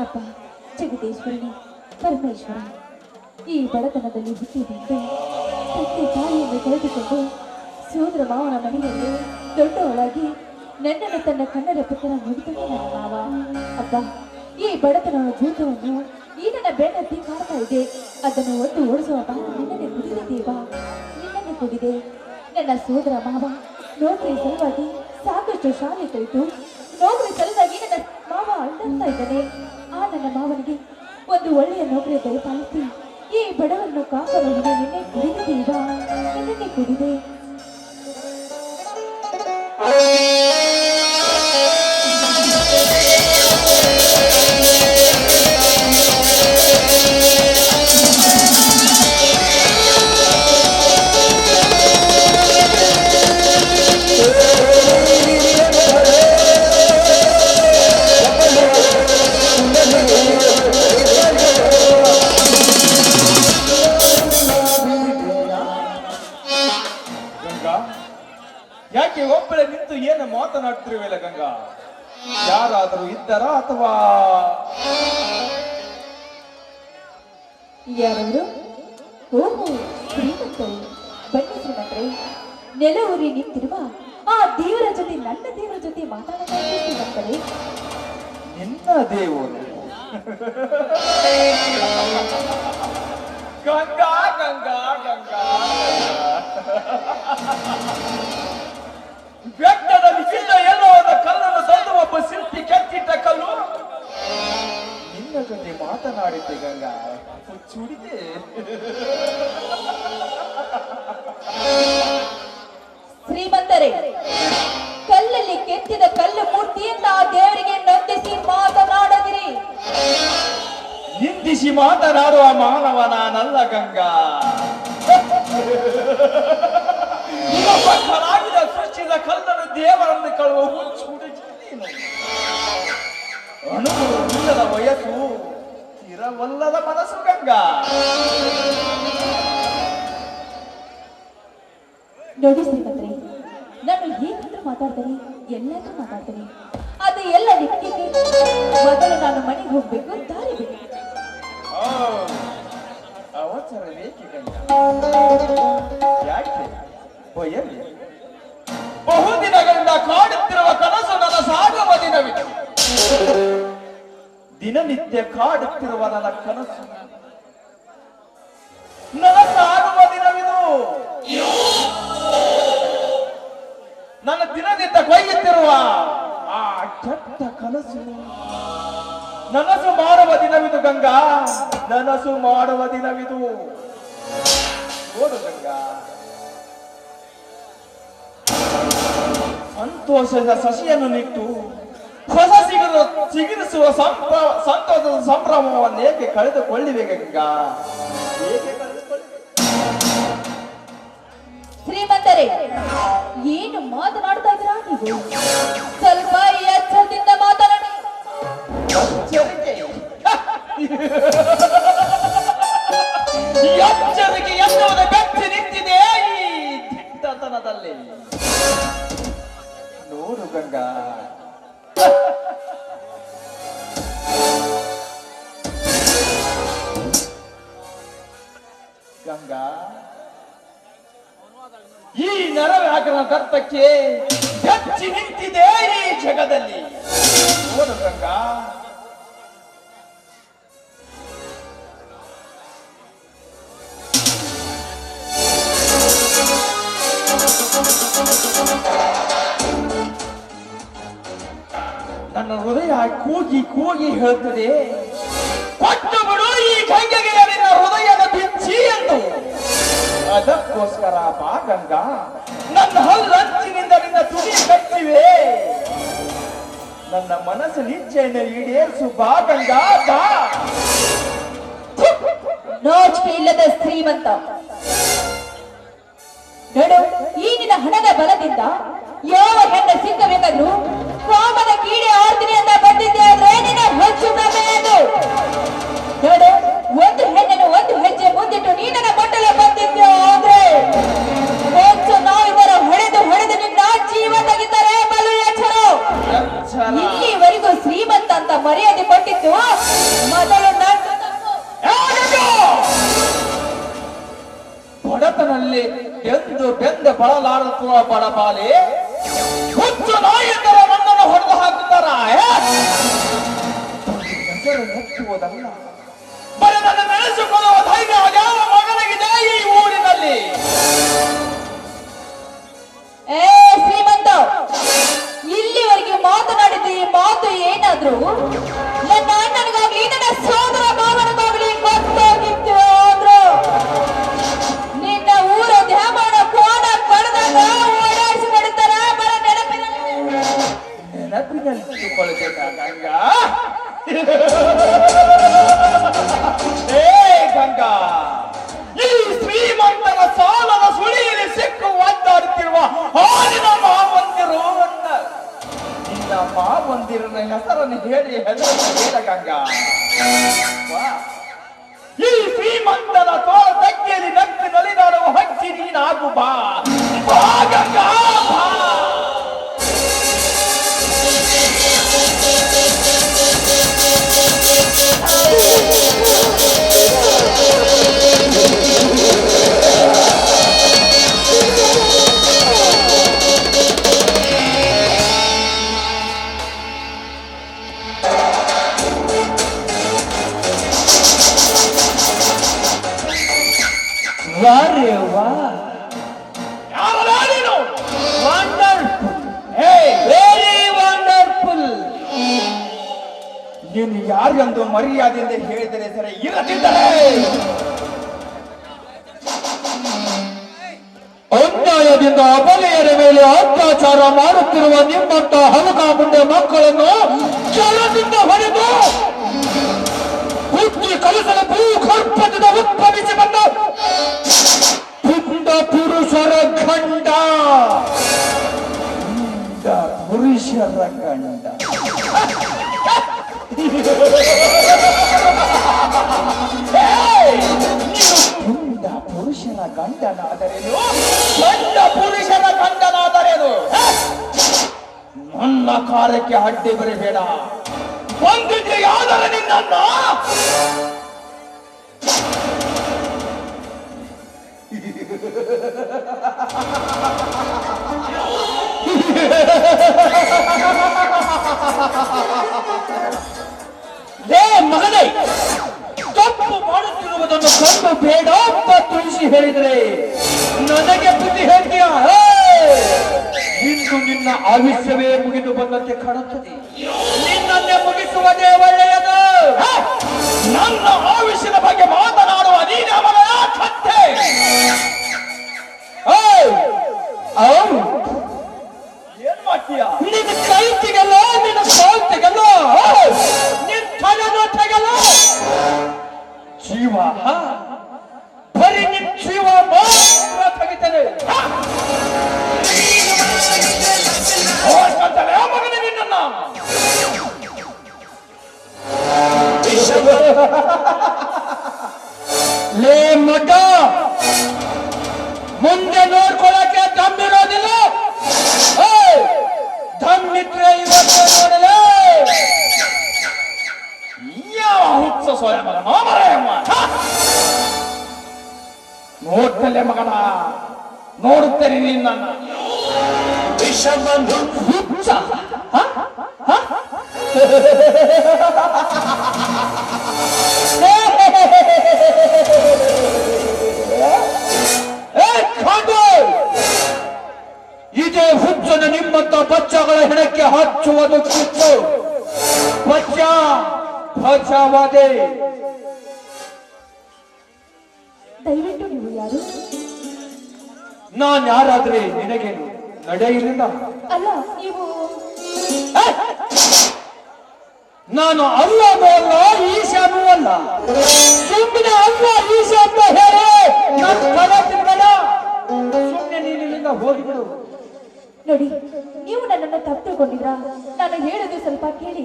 ಅಪ್ಪ ಜಗದೀಶ್ವರನೇ ಪರಮೇಶ್ವರ, ಈ ಬಡತನದಲ್ಲಿ ಹುಟ್ಟಿದಂತೆ ತಂದೆ ತಾಯಿಯನ್ನು ಕಳೆದುಕೊಂಡು ಸೋದರ ಮಾವನ ಮನೆಯಲ್ಲಿ ದೊಡ್ಡವಳಾಗಿ ನನ್ನನ್ನು ತನ್ನ ಕನ್ನಡ ಪುತ್ರ ನುಡಿತಾನೆ ನನ್ನ ಮಾವ. ಅಪ್ಪ, ಈ ಬಡತನ ಭೂತವನ್ನು ಈ ನನ್ನ ಬೆನ್ನತ್ತಿ ಕಾಡ್ತಾ ಇದೆ. ಅದನ್ನು ಒಟ್ಟು ಓಡಿಸುವ ಭಾಗ ನಿನ್ನನ್ನೇ ಕುಡಿದೆ ದೇವ, ನಿನ್ನನ್ನೇ ಕುಡಿದೆ. ನನ್ನ ಸೋದರ ಮಾವ ನೌಕರಿ ಸಲುವಾಗಿ ಸಾಕಷ್ಟು ಶಾಲೆ ಕಲಿತು ನೌಕರಿ ಸಲುವಾಗಿ ನನ್ನ ಮಾವ ಅಳ್ಳಾಡ್ತಾ ಇದ್ದಾನೆ. ಆ ನನ್ನ ಮಾವನಿಗೆ ಒಂದು ಒಳ್ಳೆಯ ನೌಕರಿ ದಯಪಾಲಿಸಿ ಈ ಬಡವನ್ನು ಕಾಪಾಡಲು ನಿನ್ನೆ ಕುಡಿದೆ ದೇವ, ನಿನ್ನೆ ಕುಡಿದೆ. ಯಾಕೆ ಒಬ್ಬಳೆ ನಿಂತು ಏನು ಮಾತನಾಡ್ತಿರುವಿಲ್ಲ ಗಂಗಾ? ಯಾರಾದರೂ ಇದ್ದಾರ ಅಥವಾ ಯಾರು? ಓಹೋ, ಶ್ರೀಮಂತರು. ಬನ್ನಿ ಶ್ರೀಮಂತರೆ, ನೆಲವೂರಿ ನಿಂತಿರುವ ಆ ದೇವರ ಜೊತೆ ನನ್ನ ದೇವರ ಜೊತೆ ಮಾತಾಡೋಣ ಶ್ರೀಮಂತರೆ. ನಿನ್ನ ದೇವರು? ಗಂಗಾ ಗಂಗಾ ಗಂಗಾ ಬೆಟ್ಟದ ನಿಜ ಎಲ್ಲೋದ ಕಲ್ಲನ್ನು ತಂದು ಒಬ್ಬ ಶಿಲ್ಪಿ ಕೆತ್ತಿಟ್ಟ ಕಲ್ಲು ನಿನ್ನ ಜೊತೆ ಮಾತನಾಡಿದ್ದೆ ಗಂಗಾ, ಹುಚ್ಚುಡಿದೆ. ಶ್ರೀಮಂತರೇ, ಕಲ್ಲಲ್ಲಿ ಕೆತ್ತಿದ ಕಲ್ಲು ಮೂರ್ತಿಯಿಂದ ಆ ದೇವರಿಗೆ ನಂದಿಸಿ ಮಾತನಾಡದಿರಿ. ನಿಂದಿಸಿ ಮಾತನಾಡುವ ಮಾನವ ನಾನಲ್ಲ ಗಂಗಾ. ಕಲಾವಿದ ಸೃಷ್ಟಿಸಿದ ಕಲ್ಲನ್ನು ದೇವರನ್ನು ಕಳುವ ಹುಚ್ಚು ಹುಡುಗಿ ನೀನು. ಅನುಭವವಿಲ್ಲದ ವಯಸ್ಸು, ಸ್ಥಿರವಲ್ಲದ ಮನಸ್ಸು ಗಂಗಾ. ನೋಡಿ ಶ್ರೀಮಂತರೇ, ನಾನು ಹೇಗಾದ್ರೂ ಮಾತಾಡ್ತೇನೆ, ಎಲ್ಲಾದ್ರೂ ಮಾತಾಡ್ತೇನೆ. ಅದು ಎಲ್ಲ ನಿಮಗೆ ಮೊದಲು ನಾನು ಮನೆಗೆ ಹೋಗ್ಬೇಕು, ದಾರಿ ಬಿಡಿ. ಅವಸರ ಬೇಕೆ ಗಂಗಾ? ಯಾಕೆ ಭಯವಿ? ಬಹುದಿನಗಳಿಂದ ಕಾಡುತ್ತಿರುವ ಕನಸು ನನ್ನ ಸಾಗುವ ದಿನವಿದೆ. ದಿನನಿತ್ಯ ಕಾಡುತ್ತಿರುವ ನನ್ನ ಕನಸು ನನ್ನ ಸಾಗುವ ದಿನವಿದು. ನನ್ನ ದಿನನಿತ್ಯ ಕೊಯ್ಯುತ್ತಿರುವ ಆ ಕೆಟ್ಟ ಕನಸು ನನಸು ಮಾಡುವ ದಿನವಿದು ಗಂಗಾ, ನನಸು ಮಾಡುವ ದಿನವಿದು. ನೋಡು ಗಂಗಾ, ಸಂತೋಷದ ಸಸಿಯನ್ನು ನಿಟ್ಟು ಹೊಸ ಚಿಗುರಿಸುವ ಸಂತೋಷದ ಸಂಭ್ರಮವನ್ನು ಏಕೆ ಕಳೆದುಕೊಳ್ಳಿವೆ ಗಂಗಾ? ಏಕೆ ಕಳೆದುಕೊಳ್ಳಿವೆ? ಶ್ರೀಮಂತರೇ, ಏನು ಮಾತನಾಡ್ತಾ ಇದ್ದೀರಾ ನೀವು? ಸ್ವಲ್ಪ ಎಚ್ಚರದಿಂದ ಮಾತನಾಡಿ. ಎಚ್ಚರಿಕೆ ಎನ್ನುವುದು ಗಟ್ಟಿ ನಿಂತಿದೆ ಈ ದಿಟ್ಟತನದಲ್ಲಿ. ನೋಡು ಗಂಗಾ, ಗಂಗಾ, ಈ ನರವ್ಯಾಘ್ರನ ದತ್ತಕ್ಕೆ ಗಚ್ಚಿ ನಿಂತಿದೆ ಈ ಜಗದಲ್ಲಿ. ನೋಡು ಗಂಗಾ, ನನ್ನ ಹೃದಯ ಕೂಗಿ ಕೂಗಿ ಹೇಳ್ತದೆ, ಕೊಟ್ಟು ಬಿಡು ಈ ಗಂಗೆಗೆ ನಿನ್ನ ಹೃದಯದ ಬಿಚ್ಚಿ ಎಂದು. ಅದಕ್ಕೋಸ್ಕರ ಬಾ ಗಂಗಾ, ನನ್ನ ಹಲ್ಲಂಚಿನಿಂದ ನಿನ್ನ ತುದಿ ಕಚ್ಚಿವೆ. ನನ್ನ ಮನಸ್ಸಿನ ಇಚ್ಛೆಯನ್ನು ಈಡೇರಿಸು ಬಾ ಗಂಗಾ, ಬಾ. ನಾಚಿಕೆ ಇಲ್ಲದ ಶ್ರೀಮಂತ, ನೋಡು, ಈ ನಿನ್ನ ಹಣದ ಬಲದಿಂದ ಯಾವ ಹೆಣ್ಣು ಸಿಕ್ಕಬೇಕಾದ್ರೂ ಕಾಮದ ಕೀಡೆ ಆಡ್ತೀನಿ ಅಂತ ಬಂದಿದ್ದೆ ಆದ್ರೆ ನಿನ್ನ ಹೆಚ್ಚು ಪ್ರಮೇಯದು. ನೋಡು, ಒಂದು ಹೆಣ್ಣನ್ನು ಒಂದು ಹೆಜ್ಜೆ ಮುಂದಿಟ್ಟು ನೀನನ್ನ ಮೊಟ್ಟಲೆ ಬಂದಿದ್ದೆ ಆದ್ರೆ ಹೆಚ್ಚು ನಾವು ಇದರ ಹೊಡೆದು ಹೊಡೆದು ನಿನ್ನ ಜೀವ ತೆಗಿತಾರೆ. ಬಲು ಎಚ್ಚರ. ಇಲ್ಲಿವರೆಗೂ ಕೊನೆಗೂ ಶ್ರೀಮಂತ ಅಂತ ಮರ್ಯಾದೆ ಕೊಟ್ಟಿದ್ದು ಮೊದಲು ನನ್ನ ತಪ್ಪು. ಬಡತನಲ್ಲಿ ಬೆಂದ ಬಳಲಾಡುತ್ತಿರುವ ಬಡಪಾಲಿ ಹುಚ್ಚು ನಾಯಕರ ನನ್ನನ್ನು ಹೊಡೆದು ಹಾಕುತ್ತಾರ. ಹೆಸರು ಎತ್ತುವುದಲ್ಲ, ಬರೀ ನನ್ನ ನೆನೆಸಿಕೊಳ್ಳುವ ಧೈರ್ಯ ಯಾವ ಮಗನಿಗಿದೆ ಈ ಊರಿನಲ್ಲಿ? ಏ ಶ್ರೀಮಂತ, ಇಲ್ಲಿವರೆಗೆ ಮಾತನಾಡಿದ ಈ ಮಾತು ಏನಾದ್ರು ನನ್ನ ಅಣ್ಣನಿಗಾಗ್ಲಿ ನನ್ನ ಸೋದರ ಮಾವನಿಗಾಗ್ಲಿ ಗೊತ್ತಾಗಿತ್ತು ಆದ್ರು ನಿನ್ನ ಊರ ದ್ಯಾಮಣ ಕೋಣ ಕಳೆದಾಗ ಓಡಾಡಿಸಿ ನಡೀತಾರ ಬರ ನೆನಪಿನಲ್ಲಿಟ್ಟುಕೊಳ್ಳಬೇಕಾ ಗಂಗಾ? ಏ ಗಂಗಾ, ಈ ಶ್ರೀಮಂತರ ಸಾಲದ ಸುಳಿಯಲ್ಲಿ ಸಿಕ್ಕು ಒದ್ದಾಡುತ್ತಿರುವ ಹಾಲಿನ ಮಾವಂದಿರು ನಿನ್ನ ಮಾವಂದಿರನ ಹೆಸರನ್ನು ಹೇಳಿ ಹೇಳ ಗಂಗಾ. ಈ ಶ್ರೀಮಂತರ ತೋಳ ತಗ್ಗಿಯಲ್ಲಿ ನಕ್ಕಿ ನಲಿದಾಡುವ ಹಕ್ಕಿ ನೀನಾಗು ಬಾ ಬಾ ಗಂಗಾ ಬಾ. ವಾರೇ ವಾ, ಯಾರಲ್ಲ ನೀನು? ವಂಡರ್ಫುಲ್, ಹೇ, ವೆರಿ ವಂಡರ್ಫುಲ್. ನೀನು ಯಾರೆಂದು ಮರ್ಯಾದೆಯಿಂದ ಹೇಳಿದರೆ ಸರಿ ಇರದಿದ್ದರೆ ಅನ್ಯಾಯದಿಂದ ಅಬಲೆಯರ ಮೇಲೆ ಅತ್ಯಾಚಾರ ಮಾಡುತ್ತಿರುವ ನಿಮ್ಮಂತ ಹಲಕ ಮುಂಡೆ ಮಕ್ಕಳನ್ನು ಜಲದಿಂದ ಹೊಡೆದು ಬುದ್ಧಿ ಕಲಿಸಲು ಭೂಗರ್ಭದಿಂದ ಉದ್ಭವಿಸಿ ಬಂದ ಪುಂಡ ಪುರುಷರ ಗಂಡ, ಪುರುಷರ ಗಂಡ. ಪುಂಡ ಪುರುಷರ ಗಂಡನಾದರೇನು? ಗಂಡ ಪುರುಷರ ಗಂಡನಾದರೇನು? ನನ್ನ ಕಾರ್ಯಕ್ಕೆ ಅಡ್ಡಿ ಬರಬೇಡ. ಒಂದಿದೆಯಾದರೆ ನಿನ್ನನ್ನ ಲೇ ಮಗನೇ, ತಪ್ಪು ಮಾಡುತ್ತಿರುವುದನ್ನು ಕಂಡು ಬೇಡ ಅಂತ ತಿಳಿಸಿ ಹೇಳಿದರೆ ನನಗೆ ಬುದ್ಧಿ ಹೇಳ್ತೀಯ? ಇಂದು ನಿನ್ನ ಆಯುಷ್ಯವೇ ಮುಗಿದು ಬಂದಂತೆ ಕಾಣುತ್ತದೆ. ನಿನ್ನನ್ನೇ ಮುಗಿಸುವುದೇ ಒಳ್ಳೆಯದು. ನನ್ನ ಆಯುಷ್ಯದ ಬಗ್ಗೆ ಮಾತನಾಡುವ ನೀನ ಮಗಳ ಕತ್ತೆ. ಏನ್ ಮಾಡ್ತೀಯ? ನಿನ್ನ ಕೈ ತೆಗಲ್ಲ, ನಿನ್ನ ಕಾಲ್ ತೆಗಲ್ಲ, ನಿನ್ನ ತಲೆನೂ ತೆಗಲ್ಲ. ಜೀವ ಬರೀ ನಿನ್ನ ಜೀವ ಮಾತ್ರ ತೆಗಿತಾನೆ. ಹೋಗ್ತಂತಲೇ ಮಗನೇ ನಿನ್ನನ್ನ. ಲೇ ಮಗ, ಮುಂದೆ ನೋಡ್ಕೊಳಕ್ಕೆ ದಮ್ಮಿರೋದಿಲ್ಲ. ದಮ್ಮಿಟ್ರೆ ಇವತ್ತು ನೋಡಲೇ. ಯಾವ ಹುಚ್ಚ ಸೋಯ ಮಗ ಮಾಮರಮ್ಮ. ನೋಡ್ತಲೇ ಮಗನ, ನೋಡುತ್ತೇನೆ ನಿನ್ನನ್ನ. ಹುಚ್ಚ? ಇದೇ ಹುಚ್ಚನ ನಿಮ್ಮಂತ ಬಚ್ಚಗಳ ಹೆಣಕ್ಕೆ ಹಚ್ಚುವುದು ಕಿತ್ತು. ಬಚ್ಚ ಬಚಾವಾದೆ. ದಯವಿಟ್ಟು ನೀವು ಯಾರು? ನಾನ್ ಯಾರಾದ್ರೆ ನಿನಗೇನು ನಡೆಯಲಿಲ್ಲ? ಅಲ್ಲ, ನೀವು ನಾನು ಅಲ್ಲನೂ ಅಲ್ಲ, ಈಶಾನೂ ಅಲ್ಲ. ಸುಮ್ಮನೆ ಅಲ್ಲ ಈಶ ಅಂತ ಹೇಳಿ ನನ್ನ ತಲೆ ತಿನ್ನಬೇಡ. ಸುಮ್ಮನೆ ನೀನು ಇಲ್ಲಿಂದ ಹೋಗಿಬಿಡು. ನೋಡಿ, ನೀವು ನನ್ನನ್ನು ತಪ್ಪು ತಿಳ್ಕೊಂಡಿದ್ರಾ? ನಾನು ಹೇಳೋದು ಸ್ವಲ್ಪ ಕೇಳಿ.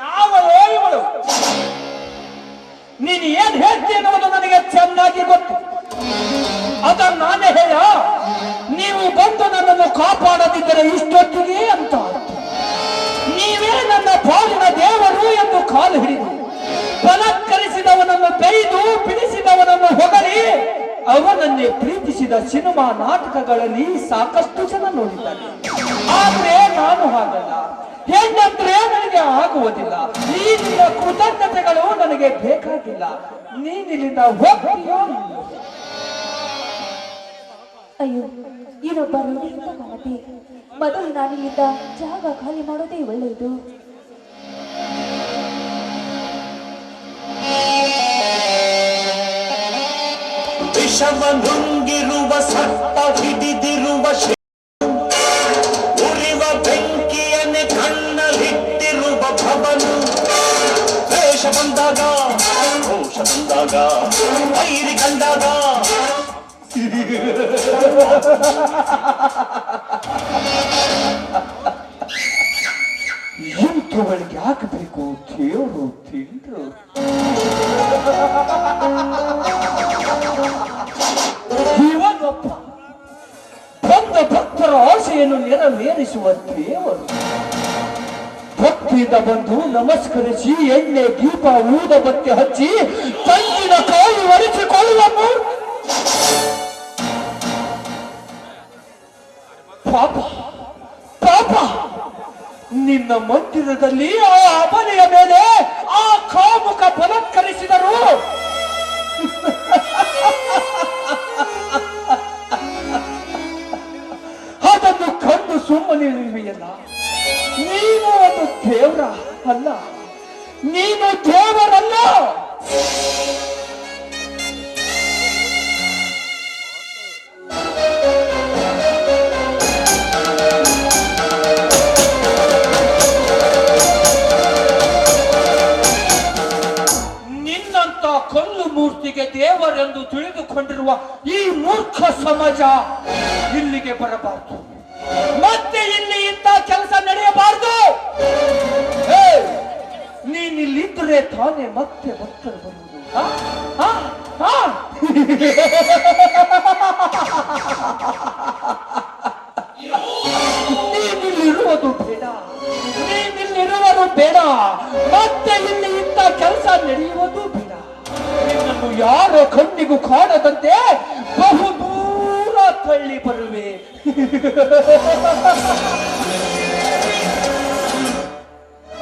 ಯಾವ ಇವಳು? ನೀನು ಏನ್ ಹೇಳ್ತೀನಿ ಅನ್ನೋದು ನನಗೆ ಚೆನ್ನಾಗಿ ಗೊತ್ತು. ಅದನ್ನ ನಾನೇ ಹೇಳ. ನೀವು ಬಂದು ನನ್ನನ್ನು ಕಾಪಾಡದಿದ್ದರೆ ಇಷ್ಟೊತ್ತಿಗೆ ಅಂತ ನೀವೇ ನನ್ನ ಕಾಲು ಹಿಡಿದು ಬಲತ್ಕರಿಸಿದವನನ್ನು ಬೈದು ಬಿಡಿಸಿದವನನ್ನು ಹೊಗಳಿ ಅವನನ್ನೇ ಪ್ರೀತಿಸಿದ ಸಿನಿಮಾ ನಾಟಕಗಳಲ್ಲಿ ಸಾಕಷ್ಟು ಜನ ನೋಡಿದ್ದಾರೆ. ಆದ್ರೆ ನಾನು ಹಾಗಲ್ಲ. ಹೆಣ್ಣಂದ್ರೆ ನನಗೆ ಆಗುವುದಿಲ್ಲ. ಈ ನಿನ್ನ ಕೃತಜ್ಞತೆಗಳು ನನಗೆ ಬೇಕಾಗಿಲ್ಲ. ನೀನಿಲ್ಲಿಂದ ಹೋಗ್ತೀಯೋ? ಅಯ್ಯೋ, ಇನ್ನೊಬ್ಬ ರೂಢಿಯಿಂದ ಮನತೆ. ಮೊದಲು ನಾನಿಲ್ಲಿದ್ದ ಜಾಗ ಖಾಲಿ ಮಾಡೋದೇ ಒಳ್ಳೆಯದು. ವಿಷವ ನುಂಗಿರುವ ಸತ್ತ ಹಿಡಿದಿರುವ ಉರಿವ ಬೆಂಕಿಯನ್ನೇ ಕಣ್ಣಲ್ಲಿಟ್ಟಿರುವ ಭವನು ವೇಷ ಬಂದಾಗ ಘೋಷ ಬಂದಾಗ ವೈರಿ ಕಂಡಾಗ ಇಂಥವಳಿಗೆ ಹಾಕಬೇಕು ದೇವರು ತಿಂದ್ರು. ಇವನೊಬ್ಬ ಬಂದ ಭಕ್ತರ ಆಸೆಯನ್ನು ನೆರವೇರಿಸುವ ದೇವರು. ಭಕ್ತಿಯಿಂದ ಬಂದು ನಮಸ್ಕರಿಸಿ ಎಣ್ಣೆ ದೀಪ ಊದ ಬತ್ತಿ ಹಚ್ಚಿ ತಂಗಿನ ಕಾಯಿ ಒರೆಸಿಕೊಳ್ಳುವ ಪಾಪ ಪಾಪ. ನಿನ್ನ ಮಂದಿರದಲ್ಲಿ ಆ ಅಬಲೆಯ ಮೇಲೆ ಆ ಕಾಮುಕ ಬಲತ್ಕರಿಸಿದರು. ಅದನ್ನು ಕಂಡು ಸುಮ್ಮನಿರುವೆಯಲ್ಲ. ನೀನು ಒಂದು ದೇವರ ಅಲ್ಲ, ನೀನು ದೇವರಲ್ಲ. ನಿನ್ನಂತ ಕಲ್ಲು ಮೂರ್ತಿಗೆ ದೇವರೆಂದು ತಿಳಿದುಕೊಂಡಿರುವ ಈ ಮೂರ್ಖ ಸಮಾಜ ಇಲ್ಲಿಗೆ ಬರಬಾರದು. ಮತ್ತೆ ಇಲ್ಲಿ ಇಂಥ ಕೆಲಸ ನಡೆಯಬಾರದು. ನೀನಿಲ್ಲಿದ್ದರೆ ತಾನೇ ಮತ್ತೆ ಭಕ್ತರು ಬರುವುದು. ನೀನಿಲ್ಲಿರುವುದು ಬೇಡ, ನೀನಿಲ್ಲಿರುವುದು ಬೇಡ. ಮತ್ತೆ ಇಲ್ಲಿ ಇಂಥ ಕೆಲಸ ನಡೆಯುವುದು ಬೇಡ. ನಿನ್ನನ್ನು ಯಾರ ಕಣ್ಣಿಗೂ ಕಾಣದಂತೆ ಬಹು ದೂರ ತಳ್ಳಿ ಬರುವೆ.